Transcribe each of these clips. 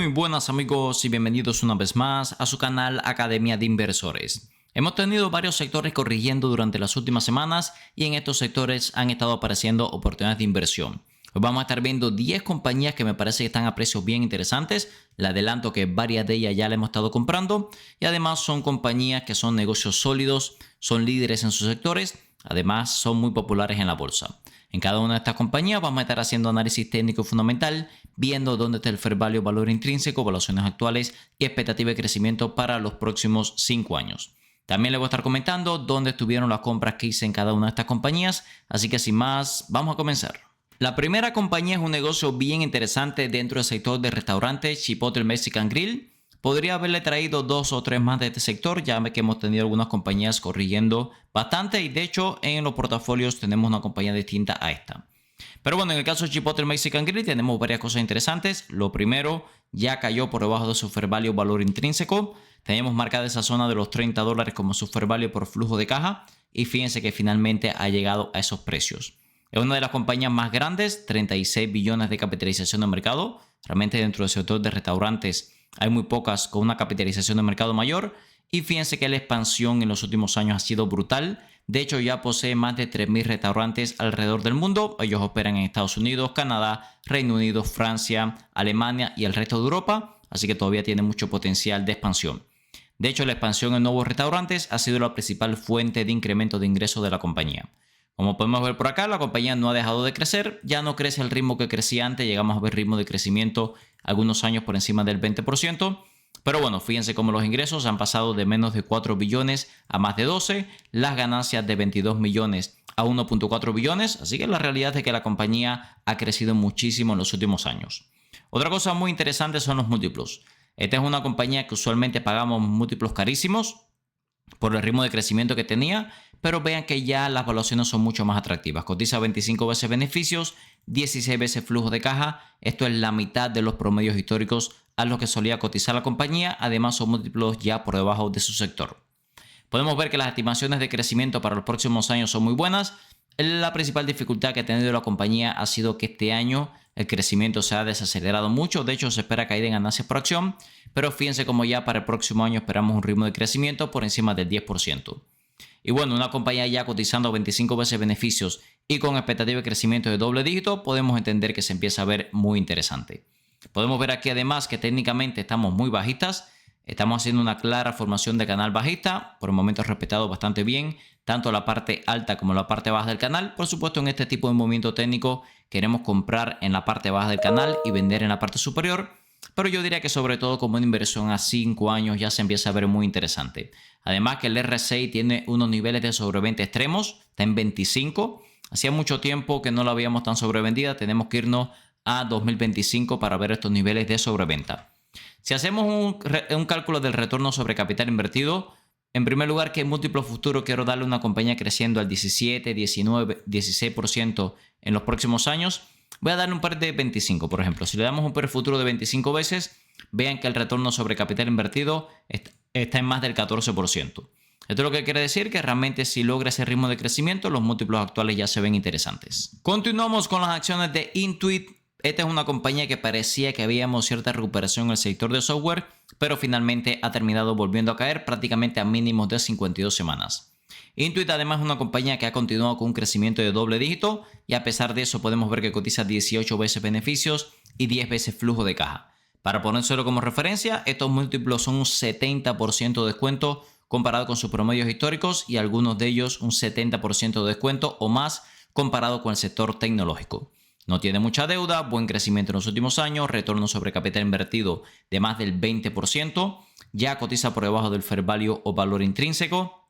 Muy buenas amigos y bienvenidos una vez más a su canal Academia de Inversores. Hemos tenido varios sectores corrigiendo durante las últimas semanas y en estos sectores han estado apareciendo oportunidades de inversión. Hoy vamos a estar viendo 10 compañías que me parece que están a precios bien interesantes. Le adelanto que varias de ellas ya le hemos estado comprando y además son compañías que son negocios sólidos, son líderes en sus sectores, además son muy populares en la bolsa. En cada una de estas compañías vamos a estar haciendo análisis técnico fundamental, viendo dónde está el fair value, valor intrínseco, evaluaciones actuales y expectativa de crecimiento para los próximos 5 años. También les voy a estar comentando dónde estuvieron las compras que hice en cada una de estas compañías, así que sin más, vamos a comenzar. La primera compañía es un negocio bien interesante dentro del sector de restaurantes, Chipotle Mexican Grill. Podría haberle traído 2 o 3 más de este sector, ya que hemos tenido algunas compañías corrigiendo bastante y de hecho en los portafolios tenemos una compañía distinta a esta. Pero bueno, en el caso de Chipotle Mexican Grill tenemos varias cosas interesantes. Lo primero, ya cayó por debajo de su fair value valor intrínseco. Teníamos marcada esa zona de los $30 como su fair value por flujo de caja y fíjense que finalmente ha llegado a esos precios. Es una de las compañías más grandes, 36 billones de capitalización de mercado. Realmente dentro del sector de restaurantes hay muy pocas con una capitalización de mercado mayor y fíjense que la expansión en los últimos años ha sido brutal. De hecho, ya posee más de 3.000 restaurantes alrededor del mundo. Ellos operan en Estados Unidos, Canadá, Reino Unido, Francia, Alemania y el resto de Europa, así que todavía tiene mucho potencial de expansión. De hecho, la expansión en nuevos restaurantes ha sido la principal fuente de incremento de ingresos de la compañía. Como podemos ver por acá, la compañía no ha dejado de crecer, ya no crece al ritmo que crecía antes, llegamos a ver ritmo de crecimiento algunos años por encima del 20%, pero bueno, fíjense cómo los ingresos han pasado de menos de 4 billones a más de 12, las ganancias de 22 millones a 1.4 billones, así que la realidad es que la compañía ha crecido muchísimo en los últimos años. Otra cosa muy interesante son los múltiplos. Esta es una compañía que usualmente pagamos múltiplos carísimos por el ritmo de crecimiento que tenía, pero vean que ya las valuaciones son mucho más atractivas. Cotiza 25 veces beneficios, 16 veces flujo de caja. Esto es la mitad de los promedios históricos a los que solía cotizar la compañía. Además son múltiplos ya por debajo de su sector. Podemos ver que las estimaciones de crecimiento para los próximos años son muy buenas. La principal dificultad que ha tenido la compañía ha sido que este año el crecimiento se ha desacelerado mucho. De hecho, se espera caída en ganancias por acción, pero fíjense como ya para el próximo año esperamos un ritmo de crecimiento por encima del 10%. Y bueno, una compañía ya cotizando 25 veces beneficios y con expectativa de crecimiento de doble dígito, podemos entender que se empieza a ver muy interesante. Podemos ver aquí además que técnicamente estamos muy bajistas. Estamos haciendo una clara formación de canal bajista. Por el momento respetado bastante bien, tanto la parte alta como la parte baja del canal. Por supuesto, en este tipo de movimiento técnico queremos comprar en la parte baja del canal y vender en la parte superior. Pero yo diría que sobre todo como una inversión a 5 años ya se empieza a ver muy interesante. Además que el RSI tiene unos niveles de sobreventa extremos, está en 25. Hacía mucho tiempo que no la veíamos tan sobrevendida, tenemos que irnos a 2025 para ver estos niveles de sobreventa. Si hacemos un cálculo del retorno sobre capital invertido, en primer lugar, ¿qué múltiplo futuro quiero darle a una compañía creciendo al 17, 19, 16% en los próximos años? Voy a darle un par de 25, por ejemplo. Si le damos un PER futuro de 25 veces, vean que el retorno sobre capital invertido está en más del 14%. Esto es lo que quiere decir que realmente si logra ese ritmo de crecimiento, los múltiplos actuales ya se ven interesantes. Continuamos con las acciones de Intuit. Esta es una compañía que parecía que habíamos cierta recuperación en el sector de software, pero finalmente ha terminado volviendo a caer prácticamente a mínimos de 52 semanas. Intuit además es una compañía que ha continuado con un crecimiento de doble dígito y a pesar de eso podemos ver que cotiza 18 veces beneficios y 10 veces flujo de caja. Para ponérselo como referencia, estos múltiplos son un 70% de descuento comparado con sus promedios históricos y algunos de ellos un 70% de descuento o más comparado con el sector tecnológico. No tiene mucha deuda, buen crecimiento en los últimos años, retorno sobre capital invertido de más del 20%, ya cotiza por debajo del fair value o valor intrínseco.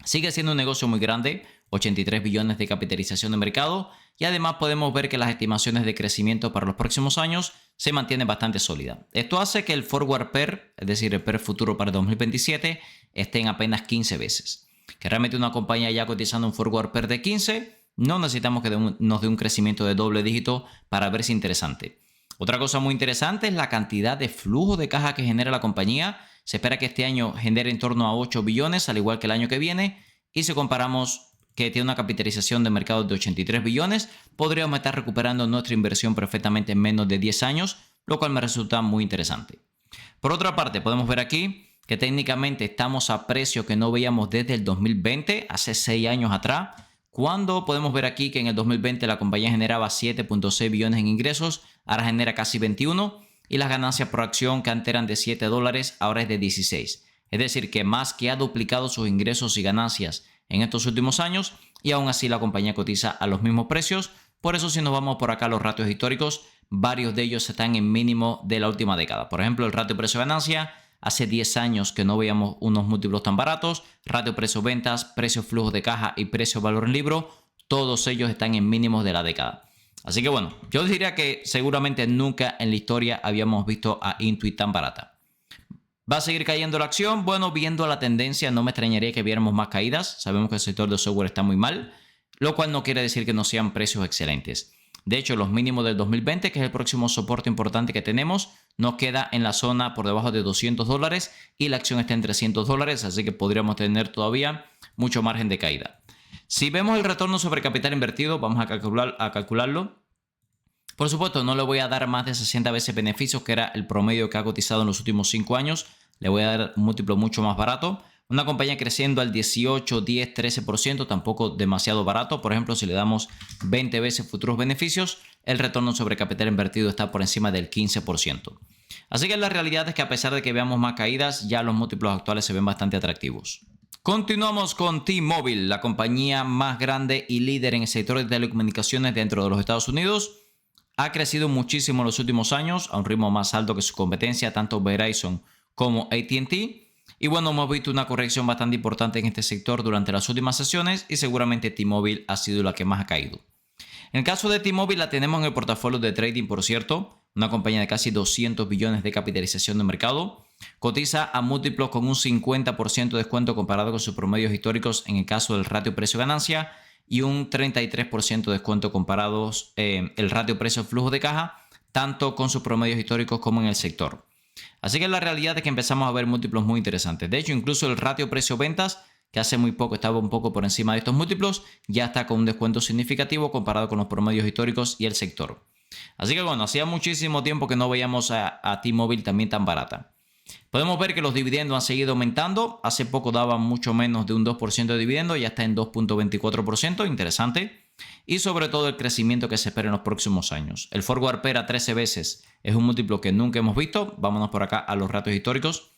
Sigue siendo un negocio muy grande, 83 billones de capitalización de mercado y además podemos ver que las estimaciones de crecimiento para los próximos años se mantienen bastante sólidas. Esto hace que el forward PER, es decir, el PER futuro para 2027, esté en apenas 15 veces. Que realmente una compañía ya cotizando un forward PER de 15, no necesitamos que nos dé un crecimiento de doble dígito para verse interesante. Otra cosa muy interesante es la cantidad de flujo de caja que genera la compañía. Se espera que este año genere en torno a 8 billones, al igual que el año que viene. Y si comparamos que tiene una capitalización de mercado de 83 billones, podríamos estar recuperando nuestra inversión perfectamente en menos de 10 años. lo cual me resulta muy interesante. Por otra parte, podemos ver aquí que técnicamente estamos a precios que no veíamos desde el 2020, hace 6 años atrás, cuando podemos ver aquí que en el 2020 la compañía generaba 7.6 billones en ingresos, ahora genera casi 21, y las ganancias por acción que antes eran de $7, ahora es de 16. Es decir, que más que ha duplicado sus ingresos y ganancias en estos últimos años, y aún así la compañía cotiza a los mismos precios. Por eso, si nos vamos por acá a los ratios históricos, varios de ellos están en mínimo de la última década. Por ejemplo, el ratio precio-ganancia, hace 10 años que no veíamos unos múltiplos tan baratos. Ratio precio-ventas, precio flujo de caja y precio valor en libro, todos ellos están en mínimos de la década. Así que bueno, yo diría que seguramente nunca en la historia habíamos visto a Intuit tan barata. ¿Va a seguir cayendo la acción? Bueno, viendo la tendencia, no me extrañaría que viéramos más caídas. Sabemos que el sector de software está muy mal, lo cual no quiere decir que no sean precios excelentes. De hecho, los mínimos del 2020, que es el próximo soporte importante que tenemos, nos queda en la zona por debajo de $200 y la acción está en $300, así que podríamos tener todavía mucho margen de caída. Si vemos el retorno sobre capital invertido, vamos a calcularlo. Por supuesto, no le voy a dar más de 60 veces beneficios, que era el promedio que ha cotizado en los últimos 5 años. Le voy a dar un múltiplo mucho más barato. Una compañía creciendo al 18, 10, 13%, tampoco demasiado barato. Por ejemplo, si le damos 20 veces futuros beneficios, el retorno sobre capital invertido está por encima del 15%. Así que la realidad es que a pesar de que veamos más caídas, ya los múltiplos actuales se ven bastante atractivos. Continuamos con T-Mobile, la compañía más grande y líder en el sector de telecomunicaciones dentro de los Estados Unidos. Ha crecido muchísimo en los últimos años, a un ritmo más alto que su competencia, tanto Verizon como AT&T. Y bueno, hemos visto una corrección bastante importante en este sector durante las últimas sesiones y seguramente T-Mobile ha sido la que más ha caído. En el caso de T-Mobile la tenemos en el portafolio de trading, por cierto, una compañía de casi 200 billones de capitalización de mercado. Cotiza a múltiplos con un 50% de descuento comparado con sus promedios históricos en el caso del ratio precio-ganancia y un 33% de descuento comparados el ratio precio-flujo de caja, tanto con sus promedios históricos como en el sector. Así que la realidad es que empezamos a ver múltiplos muy interesantes. De hecho, incluso el ratio precio-ventas, que hace muy poco estaba un poco por encima de estos múltiplos, ya está con un descuento significativo comparado con los promedios históricos y el sector. Así que bueno, hacía muchísimo tiempo que no veíamos a T-Mobile también tan barata. Podemos ver que los dividendos han seguido aumentando. Hace poco daban mucho menos de un 2% de dividendo, ya está en 2.24%, interesante. Y sobre todo el crecimiento que se espera en los próximos años. El forward PER a 13 veces es un múltiplo que nunca hemos visto. Vámonos por acá a los ratios históricos.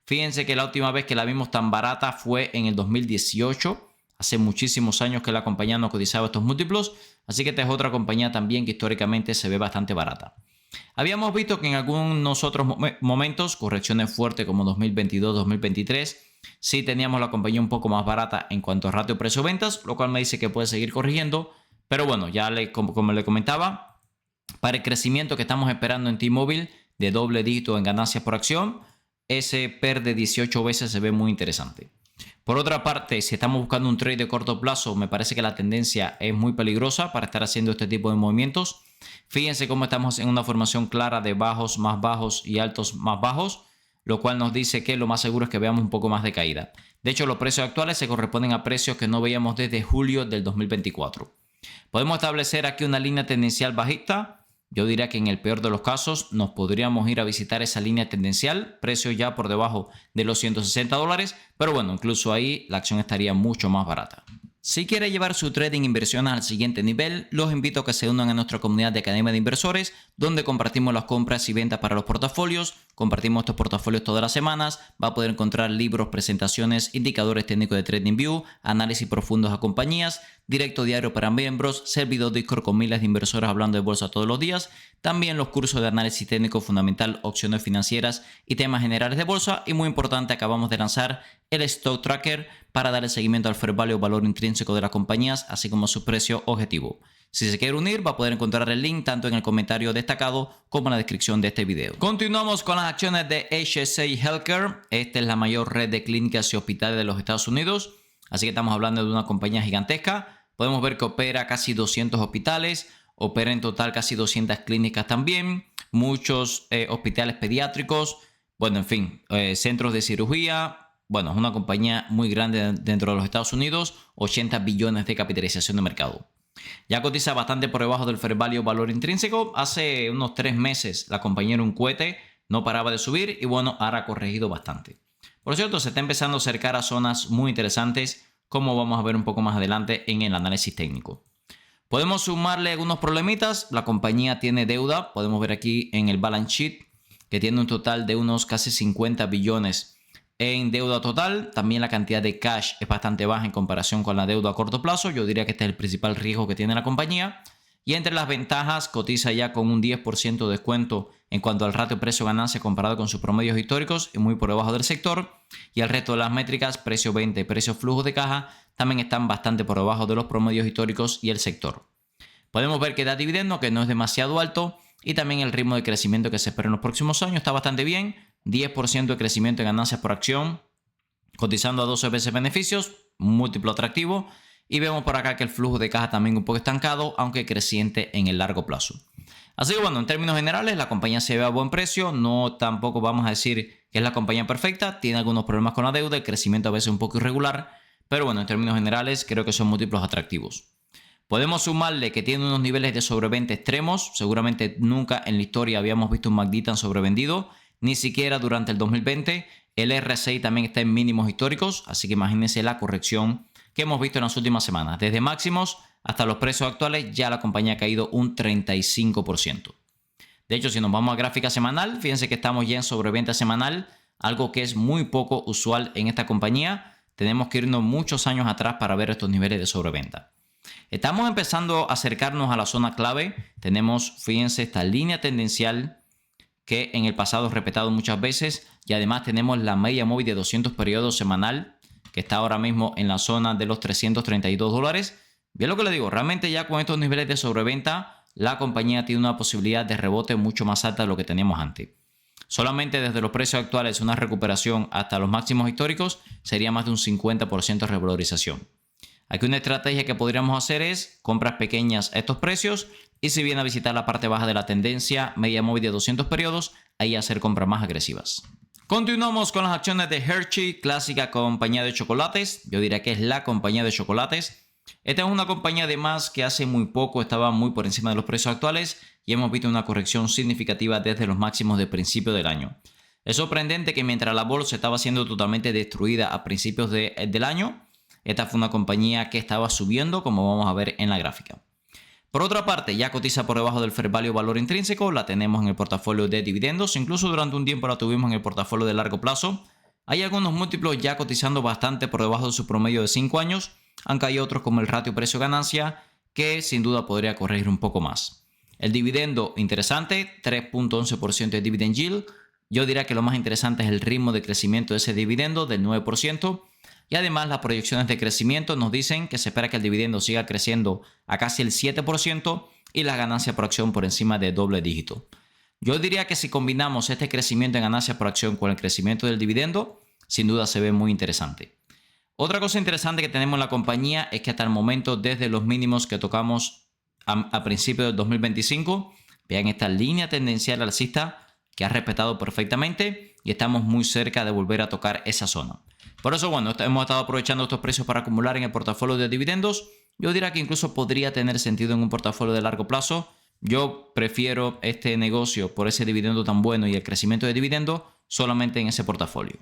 Fíjense que la última vez que la vimos tan barata fue en el 2018. Hace muchísimos años que la compañía no cotizaba estos múltiplos. Así que esta es otra compañía también que históricamente se ve bastante barata. Habíamos visto que en algunos otros momentos, correcciones fuertes como 2022-2023, sí teníamos la compañía un poco más barata en cuanto a ratio precio-ventas, lo cual me dice que puede seguir corrigiendo. Pero bueno, ya como le comentaba, para el crecimiento que estamos esperando en T-Mobile de doble dígito en ganancias por acción, ese PER de 18 veces se ve muy interesante. Por otra parte, si estamos buscando un trade de corto plazo, me parece que la tendencia es muy peligrosa para estar haciendo este tipo de movimientos. Fíjense cómo estamos en una formación clara de bajos más bajos y altos más bajos, lo cual nos dice que lo más seguro es que veamos un poco más de caída. De hecho, los precios actuales se corresponden a precios que no veíamos desde julio del 2024. Podemos establecer aquí una línea tendencial bajista. Yo diría que en el peor de los casos nos podríamos ir a visitar esa línea tendencial, precio ya por debajo de los $160, pero bueno, incluso ahí la acción estaría mucho más barata. Si quiere llevar su trading inversiones al siguiente nivel, los invito a que se unan a nuestra comunidad de Academia de Inversores, donde compartimos las compras y ventas para los portafolios, compartimos estos portafolios todas las semanas, va a poder encontrar libros, presentaciones, indicadores técnicos de TradingView, análisis profundos a compañías, directo diario para miembros, servidor Discord con miles de inversores hablando de bolsa todos los días, también los cursos de análisis técnico fundamental, opciones financieras y temas generales de bolsa, y muy importante, acabamos de lanzar el Stock Tracker para darle seguimiento al fair value o valor intrínseco de las compañías, así como su precio objetivo. Si se quiere unir, va a poder encontrar el link tanto en el comentario destacado como en la descripción de este video. Continuamos con las acciones de HSA Healthcare. Esta es la mayor red de clínicas y hospitales de los Estados Unidos, así que estamos hablando de una compañía gigantesca. Podemos ver que opera casi 200 hospitales, opera en total casi 200 clínicas también, muchos hospitales pediátricos, bueno, en fin, centros de cirugía. Bueno, es una compañía muy grande dentro de los Estados Unidos, 80 billones de capitalización de mercado. Ya cotiza bastante por debajo del fair value valor intrínseco. Hace unos 3 meses la compañía era un cohete, no paraba de subir y bueno, ahora ha corregido bastante. Por cierto, se está empezando a acercar a zonas muy interesantes, como vamos a ver un poco más adelante en el análisis técnico. Podemos sumarle algunos problemitas. La compañía tiene deuda. Podemos ver aquí en el balance sheet que tiene un total de unos casi 50 billones en deuda total. También la cantidad de cash es bastante baja en comparación con la deuda a corto plazo. Yo diría que este es el principal riesgo que tiene la compañía. Y entre las ventajas, cotiza ya con un 10% de descuento en cuanto al ratio precio-ganancia comparado con sus promedios históricos y muy por debajo del sector. Y el resto de las métricas, precio-venta y precio-flujo de caja, también están bastante por debajo de los promedios históricos y el sector. Podemos ver que da dividendo, que no es demasiado alto, y también el ritmo de crecimiento que se espera en los próximos años está bastante bien. 10% de crecimiento en ganancias por acción, cotizando a 12 veces beneficios, múltiplo atractivo. Y vemos por acá que el flujo de caja también un poco estancado, aunque creciente en el largo plazo. Así que bueno, en términos generales, la compañía se ve a buen precio. No tampoco vamos a decir que es la compañía perfecta. Tiene algunos problemas con la deuda, el crecimiento a veces un poco irregular. Pero bueno, en términos generales, creo que son múltiplos atractivos. Podemos sumarle que tiene unos niveles de sobreventa extremos. Seguramente nunca en la historia habíamos visto un MACD tan sobrevendido. Ni siquiera durante el 2020. El RSI también está en mínimos históricos. Así que imagínense la corrección que hemos visto en las últimas semanas. Desde máximos hasta los precios actuales, ya la compañía ha caído un 35%. De hecho, si nos vamos a gráfica semanal, fíjense que estamos ya en sobreventa semanal, algo que es muy poco usual en esta compañía. Tenemos que irnos muchos años atrás para ver estos niveles de sobreventa. Estamos empezando a acercarnos a la zona clave. Tenemos, fíjense, esta línea tendencial que en el pasado he repetido muchas veces. Y además tenemos la media móvil de 200 periodos semanal, que está ahora mismo en la zona de los $332. Bien lo que le digo, realmente ya con estos niveles de sobreventa, la compañía tiene una posibilidad de rebote mucho más alta de lo que teníamos antes. Solamente desde los precios actuales, una recuperación hasta los máximos históricos sería más de un 50% de revalorización. Aquí una estrategia que podríamos hacer es compras pequeñas a estos precios y si viene a visitar la parte baja de la tendencia media móvil de 200 periodos, ahí hacer compras más agresivas. Continuamos con las acciones de Hershey, clásica compañía de chocolates. Yo diría que es la compañía de chocolates. Esta es una compañía además que hace muy poco estaba muy por encima de los precios actuales y hemos visto una corrección significativa desde los máximos de principio del año. Es sorprendente que mientras la bolsa estaba siendo totalmente destruida a principios del año, esta fue una compañía que estaba subiendo, como vamos a ver en la gráfica. Por otra parte, ya cotiza por debajo del fair value valor intrínseco, la tenemos en el portafolio de dividendos, incluso durante un tiempo la tuvimos en el portafolio de largo plazo. Hay algunos múltiplos ya cotizando bastante por debajo de su promedio de 5 años, aunque hay otros como el ratio precio-ganancia que sin duda podría corregir un poco más. El dividendo interesante, 3.11% de dividend yield. Yo diría que lo más interesante es el ritmo de crecimiento de ese dividendo del 9%. Y además las proyecciones de crecimiento nos dicen que se espera que el dividendo siga creciendo a casi el 7% y la ganancia por acción por encima de doble dígito. Yo diría que si combinamos este crecimiento en ganancias por acción con el crecimiento del dividendo, sin duda se ve muy interesante. Otra cosa interesante que tenemos en la compañía es que hasta el momento, desde los mínimos que tocamos a principios del 2025, vean esta línea tendencial alcista que ha respetado perfectamente y estamos muy cerca de volver a tocar esa zona. Por eso, bueno, hemos estado aprovechando estos precios para acumular en el portafolio de dividendos. Yo diría que incluso podría tener sentido en un portafolio de largo plazo. Yo prefiero este negocio por ese dividendo tan bueno y el crecimiento de dividendo solamente en ese portafolio.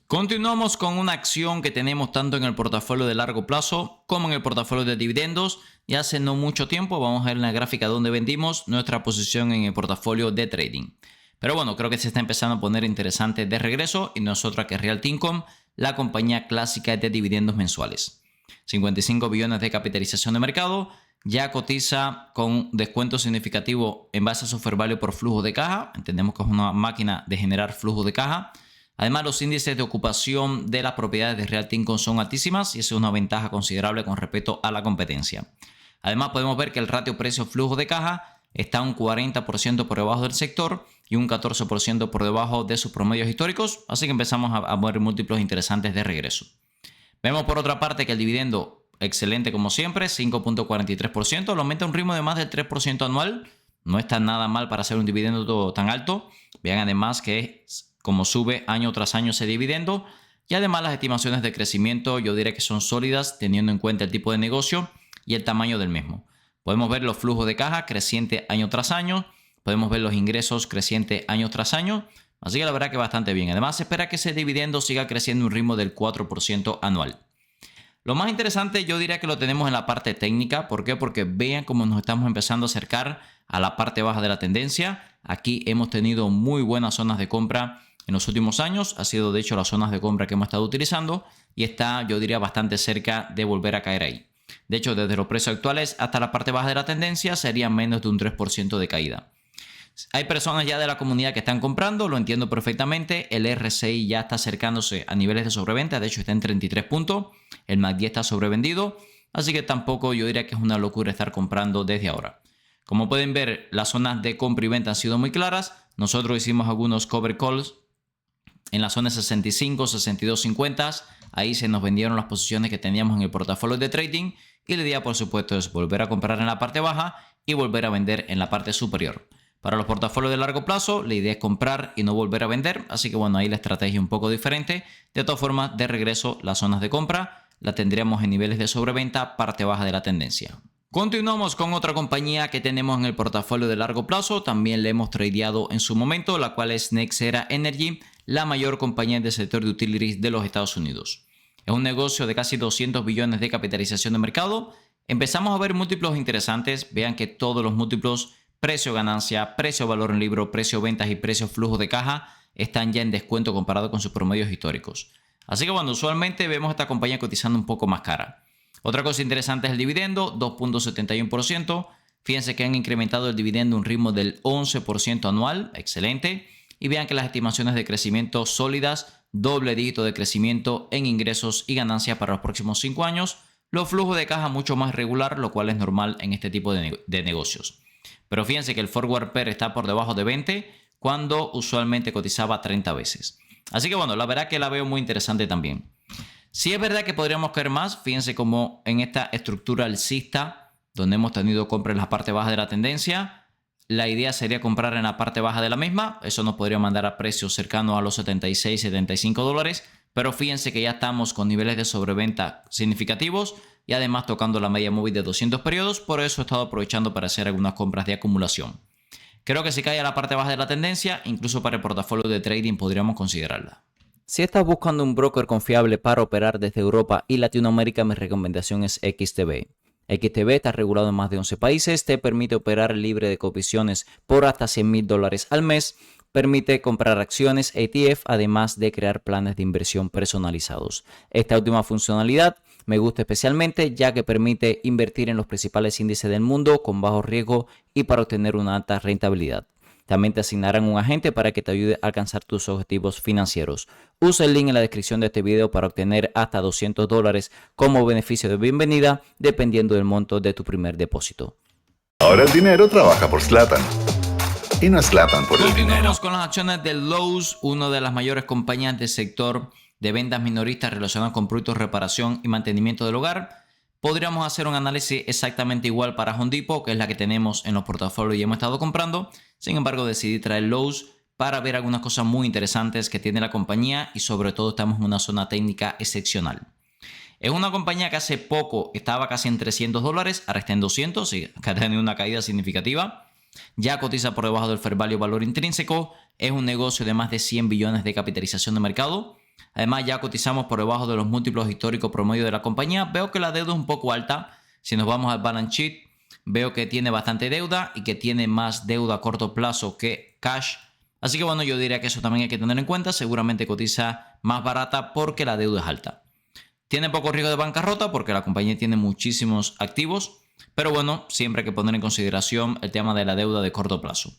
Continuamos con una acción que tenemos tanto en el portafolio de largo plazo como en el portafolio de dividendos. Y hace no mucho tiempo, vamos a ver en la gráfica donde vendimos nuestra posición en el portafolio de trading. Pero bueno, creo que se está empezando a poner interesante de regreso y no es otra que Realty Income, la compañía clásica de dividendos mensuales. 55 billones de capitalización de mercado, ya cotiza con descuento significativo en base a su fair value por flujo de caja. Entendemos que es una máquina de generar flujo de caja. Además, los índices de ocupación de las propiedades de Realty Income son altísimas y eso es una ventaja considerable con respecto a la competencia. Además, podemos ver que el ratio precio-flujo de caja está un 40% por debajo del sector y un 14% por debajo de sus promedios históricos, así que empezamos a ver múltiplos interesantes de regreso. Vemos por otra parte que el dividendo, excelente como siempre, 5.43%, lo aumenta a un ritmo de más del 3% anual, no está nada mal para hacer un dividendo tan alto. Vean además que como sube año tras año ese dividendo y además las estimaciones de crecimiento yo diría que son sólidas teniendo en cuenta el tipo de negocio y el tamaño del mismo. Podemos ver los flujos de caja crecientes año tras año. Podemos ver los ingresos crecientes año tras año. Así que la verdad que bastante bien. Además, se espera que ese dividendo siga creciendo a un ritmo del 4% anual. Lo más interesante yo diría que lo tenemos en la parte técnica. ¿Por qué? Porque vean cómo nos estamos empezando a acercar a la parte baja de la tendencia. Aquí hemos tenido muy buenas zonas de compra en los últimos años. Ha sido de hecho las zonas de compra que hemos estado utilizando y está, yo diría, bastante cerca de volver a caer ahí. De hecho, desde los precios actuales hasta la parte baja de la tendencia sería menos de un 3% de caída. Hay personas ya de la comunidad que están comprando, lo entiendo perfectamente. El RSI ya está acercándose a niveles de sobreventa, de hecho está en 33 puntos. El MACD está sobrevendido, así que tampoco yo diría que es una locura estar comprando desde ahora. Como pueden ver, las zonas de compra y venta han sido muy claras. Nosotros hicimos algunos cover calls en la zona 65, 62, 50. Ahí se nos vendieron las posiciones que teníamos en el portafolio de trading y la idea, por supuesto, es volver a comprar en la parte baja y volver a vender en la parte superior. Para los portafolios de largo plazo, la idea es comprar y no volver a vender. Así que bueno, ahí la estrategia es un poco diferente. De todas formas, de regreso, las zonas de compra la tendríamos en niveles de sobreventa, parte baja de la tendencia. Continuamos con otra compañía que tenemos en el portafolio de largo plazo. También le hemos tradeado en su momento, la cual es Nexera Energy, la mayor compañía del sector de utilities de los Estados Unidos. Es un negocio de casi 200 billones de capitalización de mercado. Empezamos a ver múltiplos interesantes. Vean que todos los múltiplos, precio ganancia, precio valor en libro, precio ventas y precio flujo de caja están ya en descuento comparado con sus promedios históricos. Así que bueno, usualmente vemos a esta compañía cotizando un poco más cara. Otra cosa interesante es el dividendo, 2.71%. Fíjense que han incrementado el dividendo a un ritmo del 11% anual, excelente. Y vean que las estimaciones de crecimiento sólidas, doble dígito de crecimiento en ingresos y ganancias para los próximos 5 años. Los flujos de caja mucho más regular, lo cual es normal en este tipo de negocios. Pero fíjense que el forward PER está por debajo de 20 cuando usualmente cotizaba 30 veces. Así que bueno, la verdad que la veo muy interesante también. Si es verdad que podríamos caer más, fíjense como en esta estructura alcista, donde hemos tenido compra en la parte baja de la tendencia, la idea sería comprar en la parte baja de la misma. Eso nos podría mandar a precios cercanos a los 76, 75 dólares. Pero fíjense que ya estamos con niveles de sobreventa significativos y además tocando la media móvil de 200 periodos. Por eso he estado aprovechando para hacer algunas compras de acumulación. Creo que si cae a la parte baja de la tendencia, incluso para el portafolio de trading podríamos considerarla. Si estás buscando un broker confiable para operar desde Europa y Latinoamérica, mi recomendación es XTB. XTB está regulado en más de 11 países, te permite operar libre de comisiones por hasta $100,000 al mes, permite comprar acciones ETF, además de crear planes de inversión personalizados. Esta última funcionalidad me gusta especialmente ya que permite invertir en los principales índices del mundo con bajo riesgo y para obtener una alta rentabilidad. También te asignarán un agente para que te ayude a alcanzar tus objetivos financieros. Usa el link en la descripción de este video para obtener hasta $200 como beneficio de bienvenida, dependiendo del monto de tu primer depósito. Ahora el dinero trabaja por Zlatan. Y no es Zlatan por el dinero. Continuamos con las acciones de Lowe's, una de las mayores compañías del sector de ventas minoristas relacionadas con productos, reparación y mantenimiento del hogar. Podríamos hacer un análisis exactamente igual para Home Depot, que es la que tenemos en los portafolios y hemos estado comprando. Sin embargo, decidí traer Lowe's para ver algunas cosas muy interesantes que tiene la compañía y sobre todo estamos en una zona técnica excepcional. Es una compañía que hace poco estaba casi en $300, ahora está en 200, y que ha tenido una caída significativa. Ya cotiza por debajo del fair value valor intrínseco. Es un negocio de más de 100 billones de capitalización de mercado. Además, ya cotizamos por debajo de los múltiplos históricos promedio de la compañía. Veo que la deuda es un poco alta. Si nos vamos al balance sheet, veo que tiene bastante deuda y que tiene más deuda a corto plazo que cash. Así que bueno, yo diría que eso también hay que tener en cuenta. Seguramente cotiza más barata porque la deuda es alta. Tiene poco riesgo de bancarrota porque la compañía tiene muchísimos activos. Pero bueno, siempre hay que poner en consideración el tema de la deuda de corto plazo.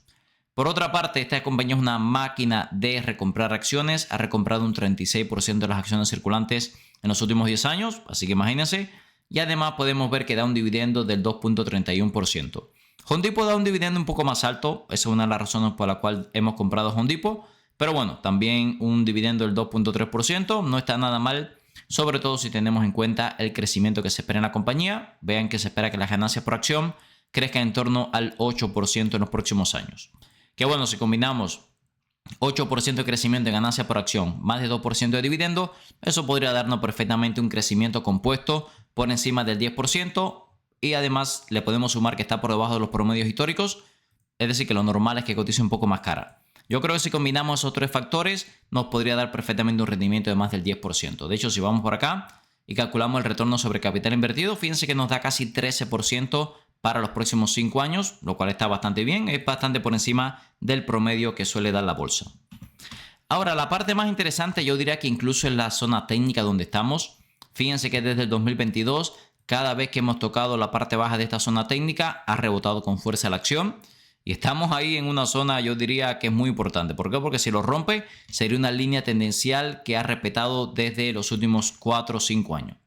Por otra parte, esta compañía es una máquina de recomprar acciones. Ha recomprado un 36% de las acciones circulantes en los últimos 10 años. Así que imagínense. Y además podemos ver que da un dividendo del 2.31%. Home Depot da un dividendo un poco más alto. Esa es una de las razones por la cual hemos comprado Home Depot. Pero bueno, también un dividendo del 2.3%. No está nada mal. Sobre todo si tenemos en cuenta el crecimiento que se espera en la compañía. Vean que se espera que las ganancias por acción crezcan en torno al 8% en los próximos años. Que bueno, si combinamos 8% de crecimiento en ganancia por acción, más de 2% de dividendo, eso podría darnos perfectamente un crecimiento compuesto por encima del 10% y además le podemos sumar que está por debajo de los promedios históricos, es decir, que lo normal es que cotice un poco más cara. Yo creo que si combinamos esos tres factores nos podría dar perfectamente un rendimiento de más del 10%. De hecho, si vamos por acá y calculamos el retorno sobre capital invertido, fíjense que nos da casi 13% para los próximos 5 años, lo cual está bastante bien, es bastante por encima del promedio que suele dar la bolsa. Ahora, la parte más interesante yo diría que incluso en la zona técnica donde estamos. Fíjense que desde el 2022, cada vez que hemos tocado la parte baja de esta zona técnica, ha rebotado con fuerza la acción. Y estamos ahí en una zona, yo diría que es muy importante. ¿Por qué? Porque si lo rompe, sería una línea tendencial que ha respetado desde los últimos 4 o 5 años.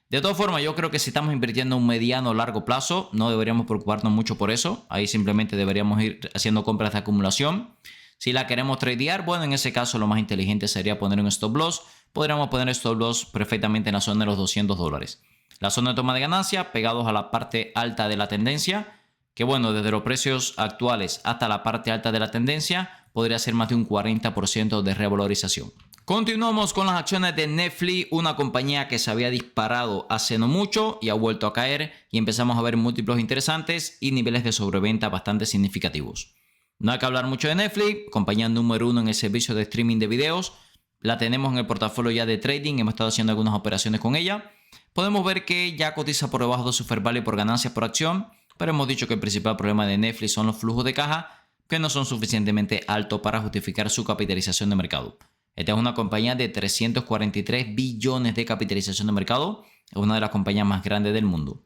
De todas formas, yo creo que si estamos invirtiendo a un mediano o largo plazo, no deberíamos preocuparnos mucho por eso. Ahí simplemente deberíamos ir haciendo compras de acumulación. Si la queremos tradear, bueno, en ese caso lo más inteligente sería poner un stop loss. Podríamos poner stop loss perfectamente en la zona de los $200. La zona de toma de ganancia, pegados a la parte alta de la tendencia, que bueno, desde los precios actuales hasta la parte alta de la tendencia, podría ser más de un 40% de revalorización. Continuamos con las acciones de Netflix, una compañía que se había disparado hace no mucho y ha vuelto a caer, y empezamos a ver múltiplos interesantes y niveles de sobreventa bastante significativos. No hay que hablar mucho de Netflix, compañía número 1 en el servicio de streaming de videos. La tenemos en el portafolio ya de trading, hemos estado haciendo algunas operaciones con ella. Podemos ver que ya cotiza por debajo de su fair value por ganancias por acción, pero hemos dicho que el principal problema de Netflix son los flujos de caja, que no son suficientemente altos para justificar su capitalización de mercado. Esta es una compañía de 343 billones de capitalización de mercado, es una de las compañías más grandes del mundo.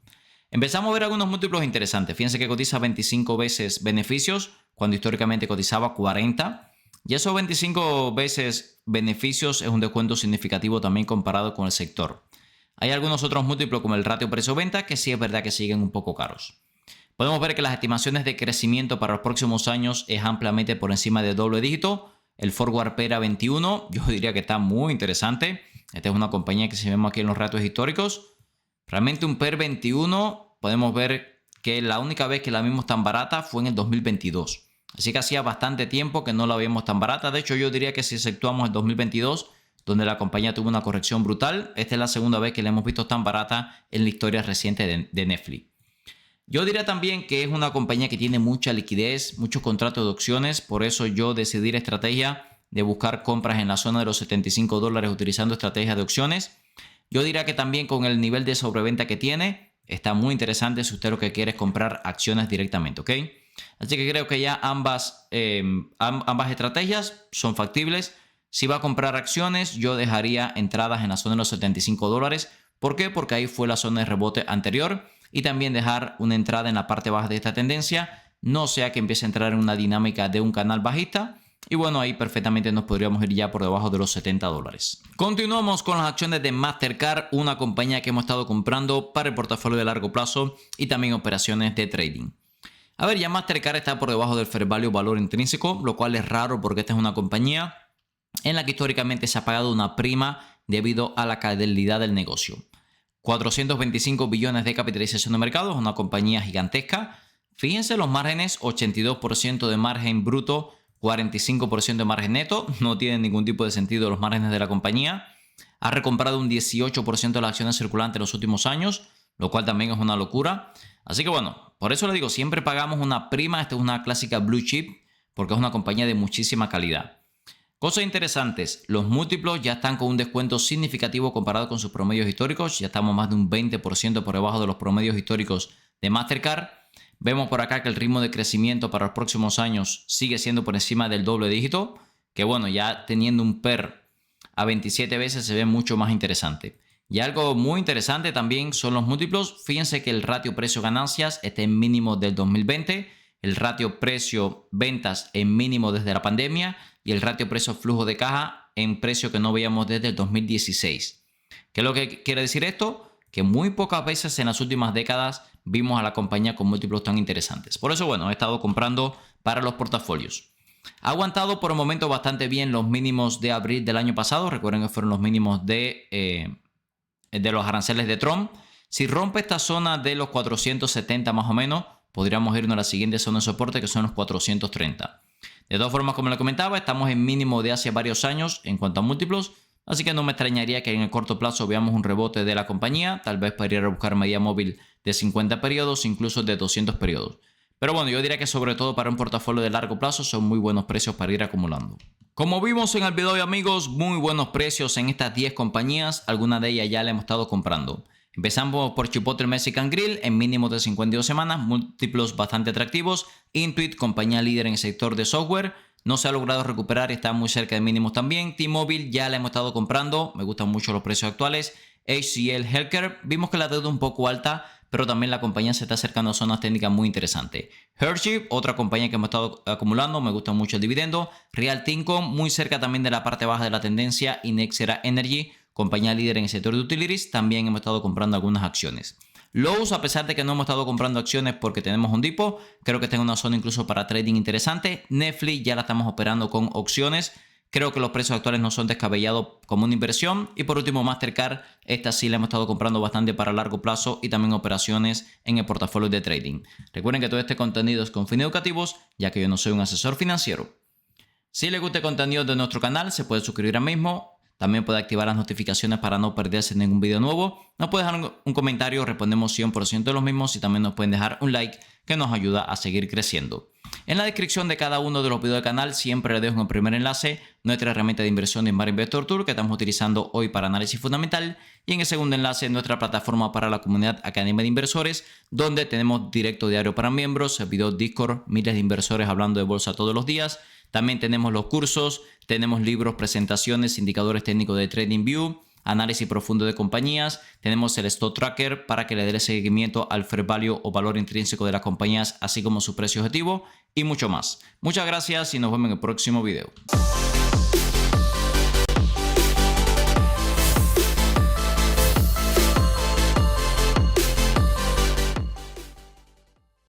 Empezamos a ver algunos múltiplos interesantes. Fíjense que cotiza 25 veces beneficios, cuando históricamente cotizaba 40. Y esos 25 veces beneficios es un descuento significativo también comparado con el sector. Hay algunos otros múltiplos como el ratio precio-venta que sí es verdad que siguen un poco caros. Podemos ver que las estimaciones de crecimiento para los próximos años es ampliamente por encima de doble dígito. El forward PER a 21, yo diría que está muy interesante. Esta es una compañía que si vemos aquí en los ratios históricos, realmente un PER 21, podemos ver que la única vez que la vimos tan barata fue en el 2022. Así que hacía bastante tiempo que no la vimos tan barata. De hecho, yo diría que si exceptuamos el 2022, donde la compañía tuvo una corrección brutal, esta es la segunda vez que la hemos visto tan barata en la historia reciente de Netflix. Yo diría también que es una compañía que tiene mucha liquidez, muchos contratos de opciones, por eso yo decidí la estrategia de buscar compras en la zona de los $75 utilizando estrategias de opciones. Yo diría que también con el nivel de sobreventa que tiene, está muy interesante si usted lo que quiere es comprar acciones directamente, ¿ok? Así que creo que ya ambas estrategias son factibles. Si va a comprar acciones, yo dejaría entradas en la zona de los $75. ¿Por qué? Porque ahí fue la zona de rebote anterior. Y también dejar una entrada en la parte baja de esta tendencia, no sea que empiece a entrar en una dinámica de un canal bajista. Y bueno, ahí perfectamente nos podríamos ir ya por debajo de los $70. Continuamos con las acciones de Mastercard, una compañía que hemos estado comprando para el portafolio de largo plazo y también operaciones de trading. A ver, ya Mastercard está por debajo del fair value valor intrínseco, lo cual es raro porque esta es una compañía en la que históricamente se ha pagado una prima debido a la calidad del negocio. 425 billones de capitalización de mercado, es una compañía gigantesca. Fíjense los márgenes, 82% de margen bruto, 45% de margen neto. No tienen ningún tipo de sentido los márgenes de la compañía. Ha recomprado un 18% de las acciones circulantes en los últimos años, lo cual también es una locura. Así que bueno, por eso le digo, siempre pagamos una prima. Esta es una clásica blue chip porque es una compañía de muchísima calidad. Cosas interesantes, los múltiplos ya están con un descuento significativo comparado con sus promedios históricos. Ya estamos más de un 20% por debajo de los promedios históricos de Mastercard. Vemos por acá que el ritmo de crecimiento para los próximos años sigue siendo por encima del doble dígito. Que bueno, ya teniendo un PER a 27 veces se ve mucho más interesante. Y algo muy interesante también son los múltiplos. Fíjense que el ratio precio-ganancias está en mínimo del 2020. El ratio precio-ventas en mínimo desde la pandemia. Y el ratio precio-flujo de caja en precio que no veíamos desde el 2016. ¿Qué es lo que quiere decir esto? Que muy pocas veces en las últimas décadas vimos a la compañía con múltiplos tan interesantes. Por eso, bueno, he estado comprando para los portafolios. Ha aguantado por un momento bastante bien los mínimos de abril del año pasado. Recuerden que fueron los mínimos de los aranceles de Trump. Si rompe esta zona de los 470 más o menos, podríamos irnos a la siguiente zona de soporte que son los 430. De todas formas, como le comentaba, estamos en mínimo de hace varios años en cuanto a múltiplos, así que no me extrañaría que en el corto plazo veamos un rebote de la compañía, tal vez para ir a buscar media móvil de 50 periodos, incluso de 200 periodos. Pero bueno, yo diría que sobre todo para un portafolio de largo plazo son muy buenos precios para ir acumulando. Como vimos en el video, amigos, muy buenos precios en estas 10 compañías. Algunas de ellas ya le hemos estado comprando. Empezamos por Chipotle Mexican Grill en mínimos de 52 semanas, múltiplos bastante atractivos. Intuit, compañía líder en el sector de software, no se ha logrado recuperar y está muy cerca de mínimos también. T-Mobile ya la hemos estado comprando, me gustan mucho los precios actuales. HCL Healthcare, vimos que la deuda es un poco alta, pero también la compañía se está acercando a zonas técnicas muy interesantes. Hershey, otra compañía que hemos estado acumulando, me gusta mucho el dividendo. Realty Income, muy cerca también de la parte baja de la tendencia. Y Nexera Energy, compañía líder en el sector de utilities, también hemos estado comprando algunas acciones. Lowe's, a pesar de que no hemos estado comprando acciones porque tenemos un depot, creo que está en una zona incluso para trading interesante. Netflix ya la estamos operando con opciones. Creo que los precios actuales no son descabellados como una inversión. Y por último, Mastercard, esta sí la hemos estado comprando bastante para largo plazo y también operaciones en el portafolio de trading. Recuerden que todo este contenido es con fines educativos, ya que yo no soy un asesor financiero. Si les gusta el contenido de nuestro canal, se puede suscribir ahora mismo. También puede activar las notificaciones para no perderse ningún video nuevo. Nos puede dejar un comentario, respondemos 100% de los mismos y también nos pueden dejar un like que nos ayuda a seguir creciendo. En la descripción de cada uno de los videos del canal siempre les dejo en el primer enlace nuestra herramienta de inversión de Smart Investor Tool que estamos utilizando hoy para análisis fundamental y en el segundo enlace nuestra plataforma para la comunidad Academia de Inversores donde tenemos directo diario para miembros, servidor Discord, miles de inversores hablando de bolsa todos los días. También tenemos los cursos, tenemos libros, presentaciones, indicadores técnicos de TradingView, análisis profundo de compañías, tenemos el Stock Tracker para que le dé seguimiento al fair value o valor intrínseco de las compañías, así como su precio objetivo y mucho más. Muchas gracias y nos vemos en el próximo video.